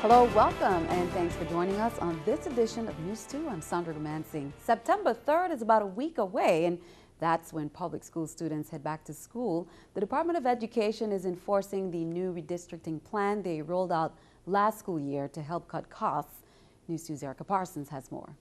Hello, welcome, and thanks for joining us on this edition of News 2. I'm Sandra Romancing. September 3rd is about a week away, and that's when public school students head back to school. The Department of Education is enforcing the new redistricting plan they rolled out last school year to help cut costs. News 2's Erica Parsons has more.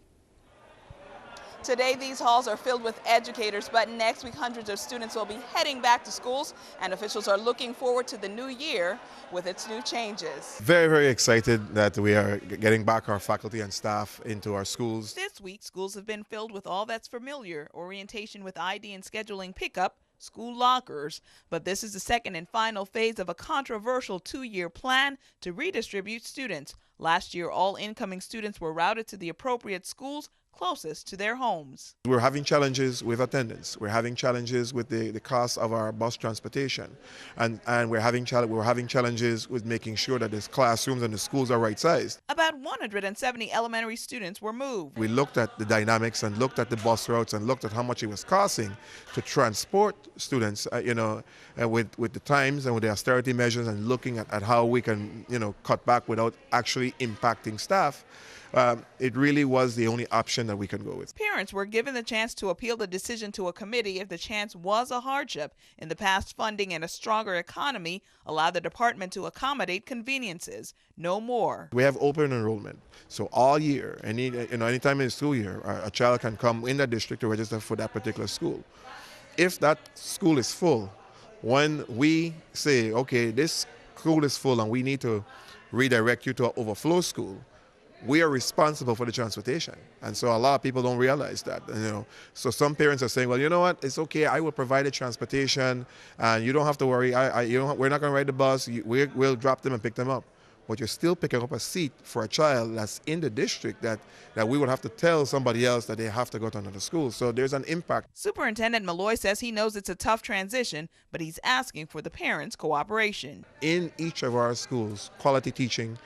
Today, these halls are filled with educators, but next week, hundreds of students will be heading back to schools, and officials are looking forward to the new year with its new changes. Very, very excited that we are getting back our faculty and staff into our schools. This week, schools have been filled with all that's familiar: orientation with ID and scheduling pickup, school lockers. But this is the second and final phase of a controversial 2-year plan to redistribute students. Last year, all incoming students were routed to the appropriate schools closest to their homes. We're having challenges with attendance. We're having challenges with the cost of our bus transportation. And we're having challenges with making sure that the classrooms and the schools are right-sized. About 170 elementary students were moved. We looked at the dynamics and looked at the bus routes and looked at how much it was costing to transport students, with the times and with the austerity measures, and looking at how we can, cut back without actually impacting staff. It really was the only option that we can go with. Parents were given the chance to appeal the decision to a committee if the chance was a hardship. In the past, funding and a stronger economy allowed the department to accommodate conveniences. No more. We have open enrollment, so all year, anytime in the school year, a child can come in that district to register for that particular school. If that school is full, when we say, okay, this school is full and we need to redirect you to an overflow school, we are responsible for the transportation. And so a lot of people don't realize that. So some parents are saying, well, you know what, it's okay, I will provide the transportation and you don't have to worry, we're not going to ride the bus, we'll drop them and pick them up. But you're still picking up a seat for a child that's in the district that we would have to tell somebody else that they have to go to another school. So there's an impact. Superintendent Malloy says he knows it's a tough transition, but he's asking for the parents' cooperation. In each of our schools, quality teaching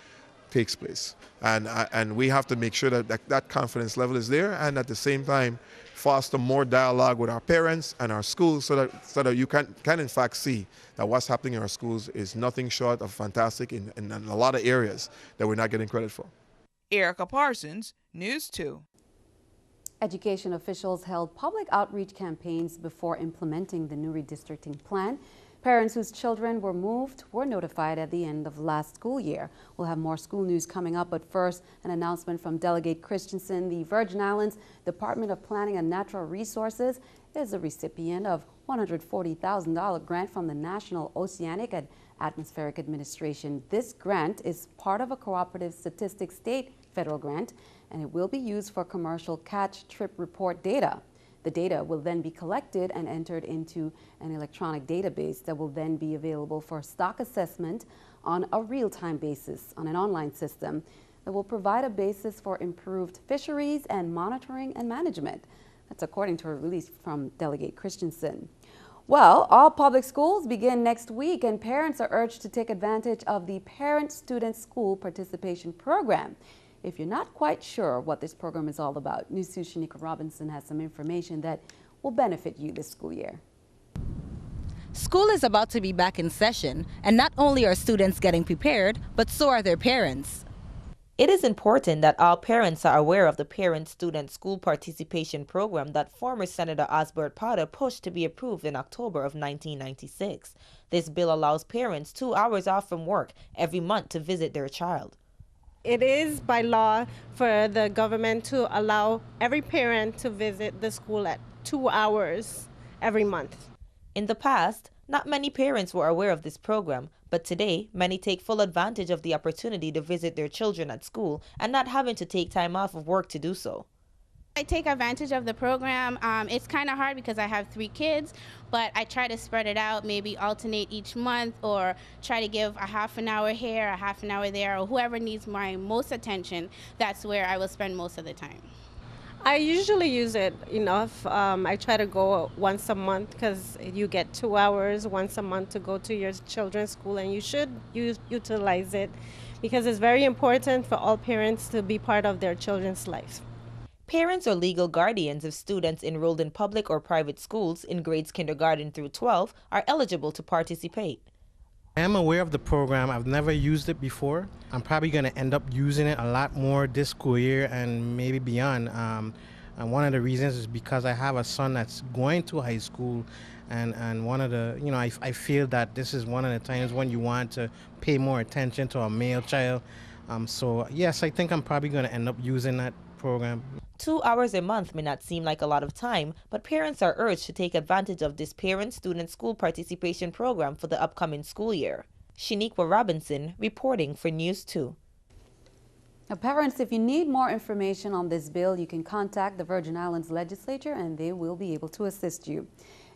takes place, and we have to make sure that confidence level is there, and at the same time foster more dialogue with our parents and our schools so that you can in fact see that what's happening in our schools is nothing short of fantastic in a lot of areas that we're not getting credit for. Erica Parsons, News 2. Education officials held public outreach campaigns before implementing the new redistricting plan. Parents whose children were moved were notified at the end of last school year. We'll have more school news coming up, but first, an announcement from Delegate Christensen. The Virgin Islands Department of Planning and Natural Resources is a recipient of $140,000 grant from the National Oceanic and Atmospheric Administration. This grant is part of a cooperative statistics state federal grant, and it will be used for commercial catch trip report data. The data will then be collected and entered into an electronic database that will then be available for stock assessment on a real-time basis on an online system that will provide a basis for improved fisheries and monitoring and management. That's according to a release from Delegate Christensen. Well, all public schools begin next week, and parents are urged to take advantage of the Parent-Student School Participation Program. If you're not quite sure what this program is all about, News 2's Shanika Robinson has some information that will benefit you this school year. School is about to be back in session, and not only are students getting prepared, but so are their parents. It is important that all parents are aware of the Parent-Student School Participation Program that former Senator Osbert Potter pushed to be approved in October of 1996. This bill allows parents 2 hours off from work every month to visit their child. It is by law for the government to allow every parent to visit the school at 2 hours every month. In the past, not many parents were aware of this program, but today, many take full advantage of the opportunity to visit their children at school and not having to take time off of work to do so. I take advantage of the program. It's kind of hard because I have 3 kids, but I try to spread it out, maybe alternate each month, or try to give a half an hour here, a half an hour there, or whoever needs my most attention, that's where I will spend most of the time. I usually use it enough. I try to go once a month because you get 2 hours once a month to go to your children's school, and you should utilize it because it's very important for all parents to be part of their children's life. Parents or legal guardians of students enrolled in public or private schools in grades kindergarten through 12 are eligible to participate. I am aware of the program. I've never used it before. I'm probably going to end up using it a lot more this school year and maybe beyond. And one of the reasons is because I have a son that's going to high school, and one of the, I feel that this is one of the times when you want to pay more attention to a male child. So yes, I think I'm probably going to end up using that program. 2 hours a month may not seem like a lot of time, but parents are urged to take advantage of this parent-student school participation program for the upcoming school year. Shaniqua Robinson reporting for News 2. Now, parents, if you need more information on this bill, you can contact the Virgin Islands Legislature and they will be able to assist you.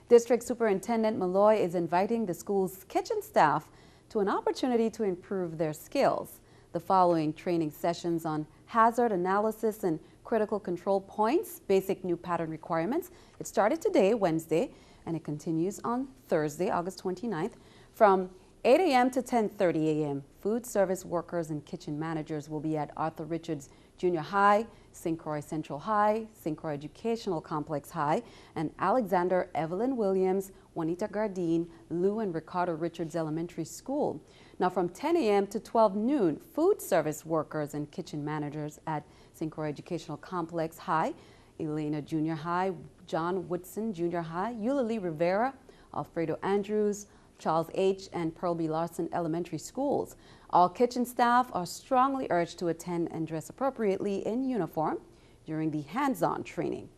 District Superintendent Malloy is inviting the school's kitchen staff to an opportunity to improve their skills. The following training sessions on hazard analysis and critical control points, basic new pattern requirements. It started today, Wednesday, and it continues on Thursday, August 29th, from 8 a.m. to 10:30 a.m. Food service workers and kitchen managers will be at Arthur Richards Junior High, St. Croix Central High, St. Croix Educational Complex High, and Alexander Evelyn Williams, Juanita Gardine, Lou and Ricardo Richards Elementary School. Now from 10 a.m. to 12 noon, food service workers and kitchen managers at St. Croix Educational Complex High, Elena Junior High, John Woodson Junior High, Eulalie Rivera, Alfredo Andrews, Charles H. and Pearl B. Larson Elementary Schools. All kitchen staff are strongly urged to attend and dress appropriately in uniform during the hands-on training.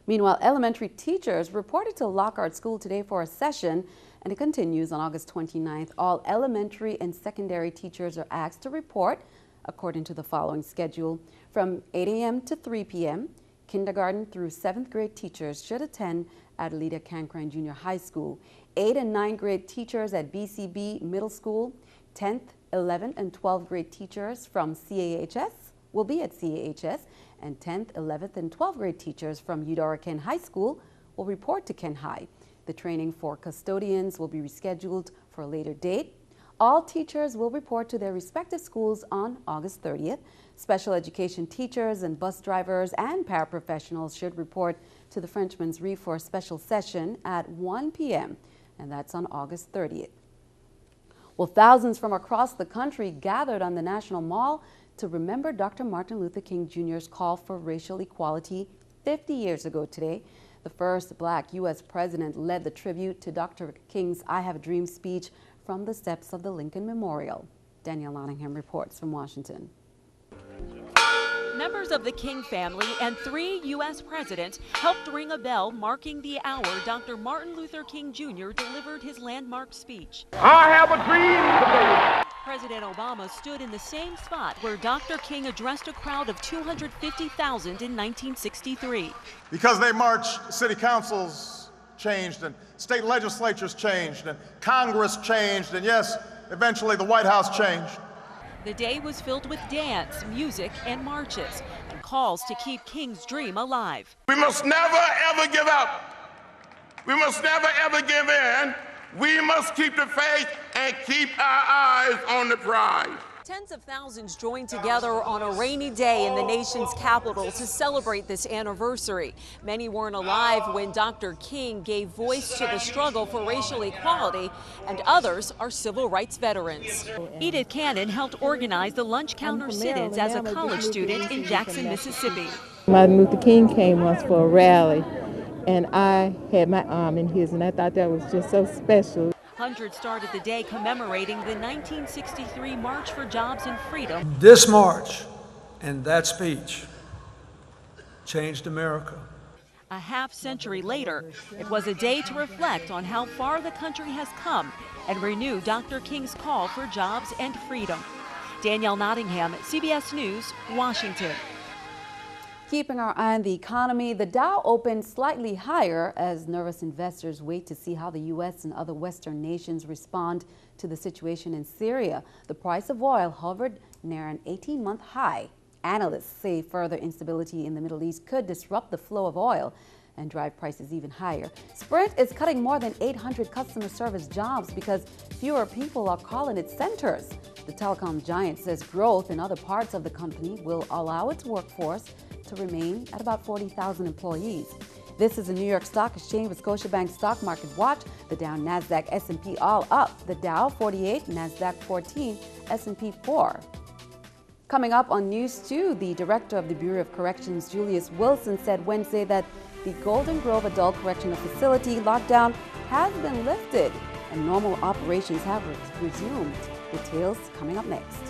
Meanwhile, elementary teachers reported to Lockhart School today for a session, and it continues on August 29th. All elementary and secondary teachers are asked to report according to the following schedule. From 8 a.m. to 3 p.m., kindergarten through 7th grade teachers should attend Adelita Cancran Junior High School. 8th and 9th grade teachers at BCB Middle School. 10th, 11th, and 12th grade teachers from CAHS will be at CAHS, and 10th, 11th, and 12th grade teachers from Eudora Ken High School will report to Ken High. The training for custodians will be rescheduled for a later date. All teachers will report to their respective schools on August 30th. Special education teachers and bus drivers and paraprofessionals should report to the Frenchman's Reef for a special session at 1 p.m., and that's on August 30th. Well, thousands from across the country gathered on the National Mall to remember Dr. Martin Luther King Jr.'s call for racial equality 50 years ago today. The first black U.S. president led the tribute to Dr. King's I Have a Dream speech from the steps of the Lincoln Memorial. Danielle Nottingham reports from Washington. Members of the King family and 3 U.S. presidents helped ring a bell marking the hour Dr. Martin Luther King Jr. delivered his landmark speech. I have a dream today. President Obama stood in the same spot where Dr. King addressed a crowd of 250,000 in 1963. Because they marched, city councils changed, and state legislatures changed, and Congress changed, and yes, eventually the White House changed. The day was filled with dance, music, and marches, and calls to keep King's dream alive. We must never, ever give up. We must never, ever give in. We must keep the faith and keep our eyes on the prize. Tens of thousands joined together on a rainy day in the nation's capital to celebrate this anniversary. Many weren't alive when Dr. King gave voice to the struggle for racial equality, and others are civil rights veterans. Edith Cannon helped organize the lunch counter sit-ins as a college student in Jackson, Mississippi. Martin Luther King came once for a rally, and I had my arm in his, and I thought that was just so special. Hundreds started the day commemorating the 1963 March for Jobs and Freedom. This march and that speech changed America. A half-century later, it was a day to reflect on how far the country has come and renew Dr. King's call for jobs and freedom. Danielle Nottingham, CBS News, Washington. Keeping our eye on the economy, the Dow opened slightly higher as nervous investors wait to see how the U.S. and other Western nations respond to the situation in Syria. The price of oil hovered near an 18-month high. Analysts say further instability in the Middle East could disrupt the flow of oil and drive prices even higher. Sprint is cutting more than 800 customer service jobs because fewer people are calling its centers. The telecom giant says growth in other parts of the company will allow its workforce to remain at about 40,000 employees. This is the New York Stock Exchange with Scotiabank Stock Market Watch. The Dow, Nasdaq, S&P all up. The Dow 48, Nasdaq 14, S&P 4. Coming up on NEWS2, the director of the Bureau of Corrections, Julius Wilson, said Wednesday that the Golden Grove Adult Correctional Facility lockdown has been lifted and normal operations have resumed. Details coming up next.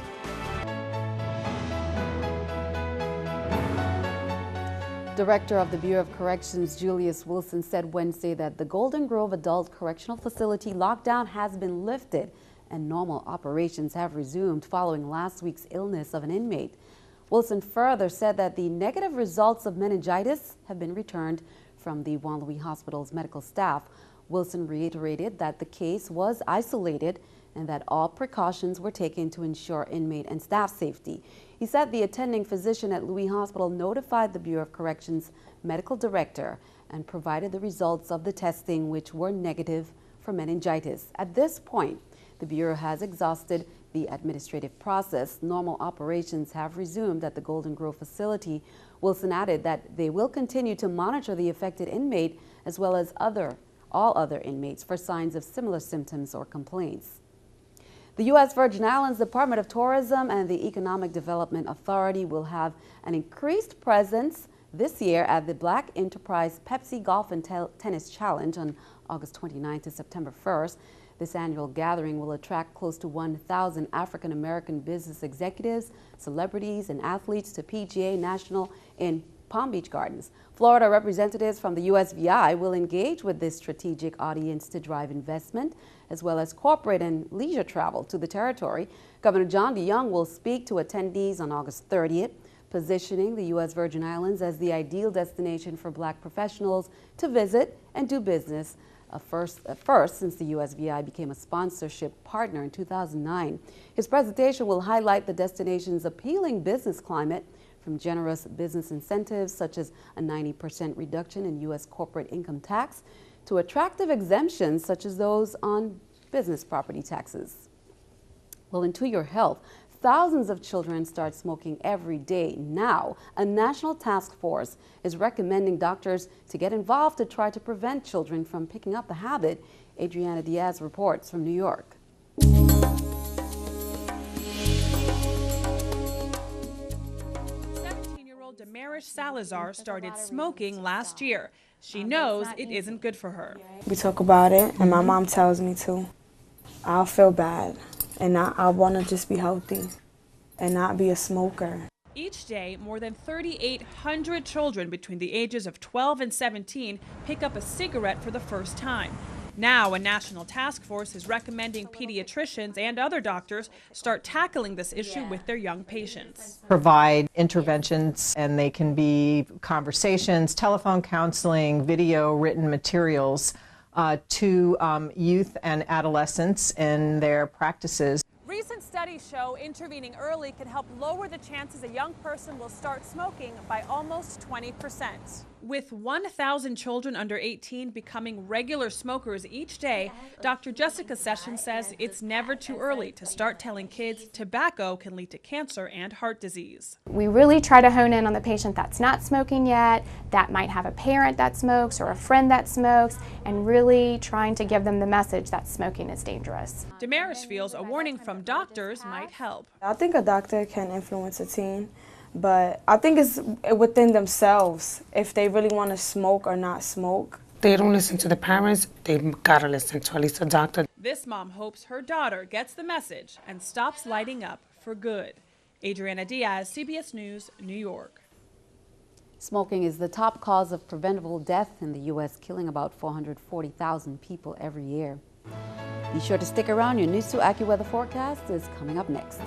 Director of the Bureau of Corrections, Julius Wilson, said Wednesday that the Golden Grove Adult Correctional Facility lockdown has been lifted and normal operations have resumed following last week's illness of an inmate. Wilson further said that the negative results of meningitis have been returned from the Juan Louis Hospital's medical staff. Wilson reiterated that the case was isolated and that all precautions were taken to ensure inmate and staff safety. He said the attending physician at Louis Hospital notified the Bureau of Corrections medical director and provided the results of the testing, which were negative for meningitis. At this point, the Bureau has exhausted the administrative process. Normal operations have resumed at the Golden Grove facility. Wilson added that they will continue to monitor the affected inmate as well as all other inmates for signs of similar symptoms or complaints. The U.S. Virgin Islands Department of Tourism and the Economic Development Authority will have an increased presence this year at the Black Enterprise Pepsi Golf and Tennis Challenge on August 29 to September 1st. This annual gathering will attract close to 1,000 African-American business executives, celebrities, and athletes to PGA National in Palm Beach Gardens. Florida representatives from the USVI will engage with this strategic audience to drive investment as well as corporate and leisure travel to the territory. Governor John DeYoung will speak to attendees on August 30th, positioning the U.S. Virgin Islands as the ideal destination for Black professionals to visit and do business. First since the USVI became a sponsorship partner in 2009. His presentation will highlight the destination's appealing business climate, from generous business incentives such as a 90% reduction in U.S. corporate income tax to attractive exemptions such as those on business property taxes. Well, into your health, thousands of children start smoking every day now. A national task force is recommending doctors to get involved to try to prevent children from picking up the habit. Adriana Diaz reports from New York. 17-year-old Damaris Salazar started smoking last year. She knows it isn't good for her. We talk about it, and my mom tells me to. I'll feel bad. And I want to just be healthy and not be a smoker. Each day, more than 3,800 children between the ages of 12 and 17 pick up a cigarette for the first time. Now, a national task force is recommending pediatricians and other doctors start tackling this issue with their young patients. Provide interventions, and they can be conversations, telephone counseling, video, written materials to youth and adolescents in their practices. Recent studies show intervening early can help lower the chances a young person will start smoking by almost 20%. With 1,000 children under 18 becoming regular smokers each day, Dr. Jessica Sessions says it's never too early to start telling kids tobacco can lead to cancer and heart disease. We really try to hone in on the patient that's not smoking yet, that might have a parent that smokes or a friend that smokes, and really trying to give them the message that smoking is dangerous. Damaris feels a warning from doctors might help. I think a doctor can influence a teen, but I think it's within themselves if they really want to smoke or not smoke. They don't listen to the parents, they gotta listen to at least a doctor. This mom hopes her daughter gets the message and stops lighting up for good. Adriana Diaz, CBS News, New York. Smoking is the top cause of preventable death in the U.S., killing about 440,000 people every year. Be sure to stick around. Your NEWS2 AccuWeather forecast is coming up next.